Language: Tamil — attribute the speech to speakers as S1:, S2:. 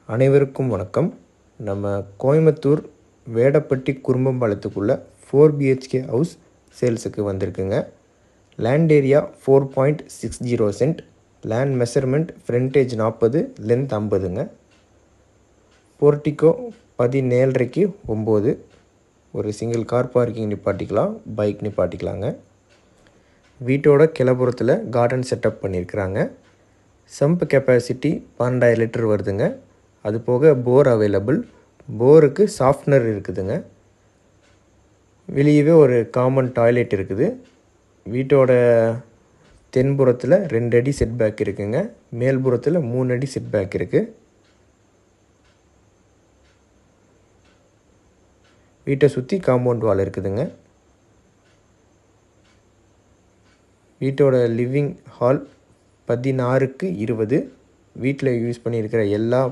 S1: அனைவருக்கும் வணக்கம். நம்ம கோயம்புத்தூர் வேடப்பட்டி குறும்பம்பாளையத்துக்குள்ள 4 பிஹெச்கே ஹவுஸ் சேல்ஸுக்கு வந்திருக்குங்க. Land area 4.60 cent, land measurement frontage 40, length 50ங்க. போர்ட்டிகோ 17.5க்கு 9. ஒரு சிங்கிள் கார் பார்க்கிங் நிப்பாட்டிக்கலாம், பைக் நிப்பாட்டிக்கலாங்க. வீட்டோட கிளப்புறத்தில் கார்டன் செட்டப் பண்ணியிருக்கிறாங்க. சம்ப் கெப்பாசிட்டி 12,000 லிட்டர் வருதுங்க. அது போக போர் அவைலபிள். போருக்கு சாஃப்ட்னர் இருக்குதுங்க. வெளியவே ஒரு காமன் டாய்லெட் இருக்குது. வீட்டோட தென்புறத்தில் 2 அடி செட் பேக் இருக்குங்க. மேல்புறத்தில் 3 அடி செட் பேக் இருக்குது. வீட்டை சுற்றி காம்பவுண்ட் வால் இருக்குதுங்க. வீட்டோட லிவிங் ஹால் 16க்கு 20. வீட்டில் யூஸ் பண்ணியிருக்கிற எல்லா